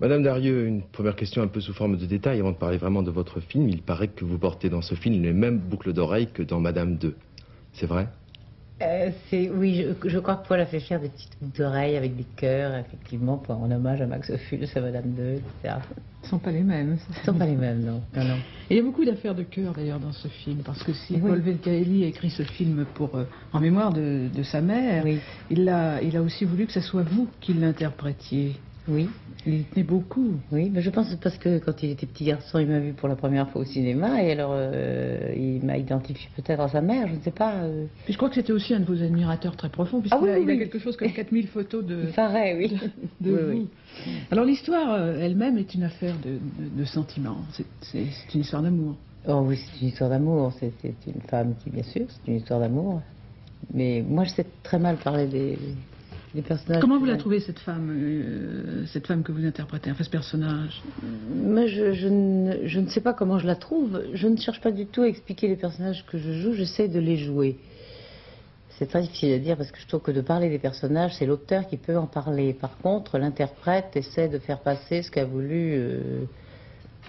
Madame Darieux, une première question un peu sous forme de détail avant de parler vraiment de votre film. Il paraît que vous portez dans ce film les mêmes boucles d'oreilles que dans Madame 2. C'est vrai? Oui, je crois que Paul a fait faire des petites boucles d'oreilles avec des cœurs, effectivement, en hommage à Max Ophuls, à Madame 2, etc. Ce ne sont pas les mêmes. Ce ne sont pas les mêmes, non. Non, non. Et il y a beaucoup d'affaires de cœur d'ailleurs dans ce film, parce que si Oui. Paul Velcaeli a écrit ce film en mémoire de sa mère, Oui. il a aussi voulu que ce soit vous qui l'interprétiez. Oui. Il y tenait beaucoup. Oui, mais je pense parce que quand il était petit garçon, il m'a vu pour la première fois au cinéma, et alors il m'a identifié peut-être à sa mère, je ne sais pas. Puis je crois que c'était aussi un de vos admirateurs très profonds, puisqu'il oui, il a quelque chose comme 4000 photos de, Il paraît, oui. de Oui, vous. oui. Alors l'histoire elle-même est une affaire de sentiments, c'est une histoire d'amour. Oh oui, c'est une histoire d'amour, c'est une femme qui, bien sûr, c'est une histoire d'amour. Mais moi, je sais très mal parler des personnages. Comment vous la trouvez, cette femme que vous interprétez, enfin ce personnage? Moi, je ne sais pas comment je la trouve. Je ne cherche pas du tout à expliquer les personnages que je joue, j'essaie de les jouer. C'est très difficile à dire parce que je trouve que de parler des personnages, c'est l'auteur qui peut en parler. Par contre, l'interprète essaie de faire passer ce qu'a voulu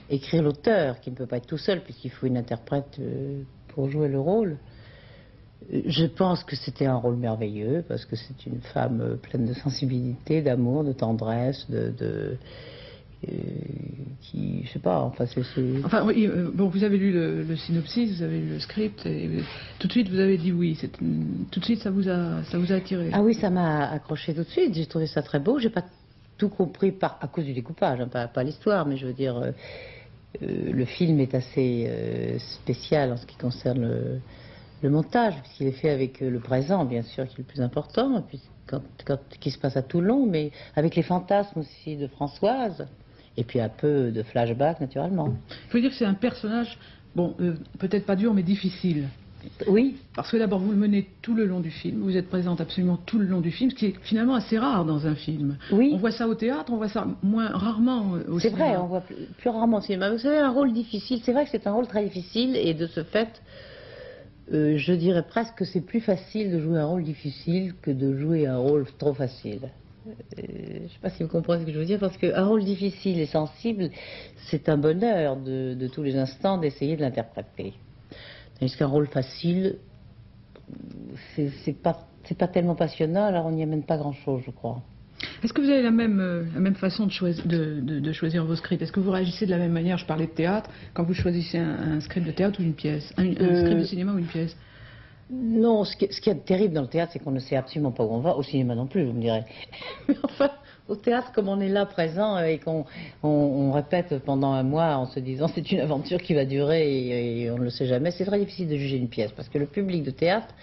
écrire l'auteur, qui ne peut pas être tout seul puisqu'il faut une interprète pour jouer le rôle. Je pense que c'était un rôle merveilleux parce que c'est une femme pleine de sensibilité, d'amour, de tendresse, qui, je sais pas, enfin c'est... Enfin oui, bon, vous avez lu le synopsis, vous avez lu le script, et tout de suite vous avez dit oui, tout de suite ça vous a attiré. Ah oui, ça m'a accroché tout de suite, j'ai trouvé ça très beau, j'ai pas tout compris à cause du découpage, hein, pas l'histoire, mais je veux dire, le film est assez spécial en ce qui concerne le montage, puisqu'il est fait avec le présent, bien sûr, qui est le plus important, et puis qui se passe à Toulon, mais avec les fantasmes aussi de Françoise, et puis un peu de flashback, naturellement. Il faut dire que c'est un personnage, bon, peut-être pas dur, mais difficile. Oui. Parce que d'abord, vous le menez tout le long du film, vous êtes présente absolument tout le long du film, ce qui est finalement assez rare dans un film. Oui. On voit ça au théâtre, on voit ça rarement au cinéma. C'est vrai, on voit plus rarement au cinéma. Vous savez, un rôle difficile, c'est vrai que c'est un rôle très difficile, et de ce fait... je dirais presque que c'est plus facile de jouer un rôle difficile que de jouer un rôle trop facile. Je ne sais pas si vous comprenez ce que je veux dire, parce qu'un rôle difficile et sensible, c'est un bonheur de tous les instants d'essayer de l'interpréter. Tandis qu'un rôle facile, c'est pas tellement passionnant, alors on n'y amène pas grand-chose, je crois. Est-ce que vous avez la même façon de choisir vos scripts? Est-ce que vous réagissez de la même manière, je parlais de théâtre, quand vous choisissez un script de théâtre ou une pièce, un script de cinéma ou une pièce? Non, ce qui est terrible dans le théâtre, c'est qu'on ne sait absolument pas où on va, au cinéma non plus, vous me direz. Mais enfin, au théâtre, comme on est là présent et qu'on répète pendant un mois en se disant c'est une aventure qui va durer et on ne le sait jamais, c'est très difficile de juger une pièce, parce que le public de théâtre,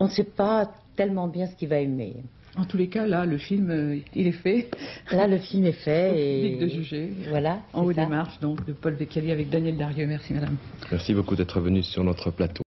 on ne sait pas tellement bien ce qu'il va aimer. En tous les cas, là, le film, il est fait. Là, le film est fait. Au public de juger. Voilà. En haut des marches, donc, de Paul Velcaeli avec Daniel Darieux. Merci, madame. Merci beaucoup d'être venu sur notre plateau.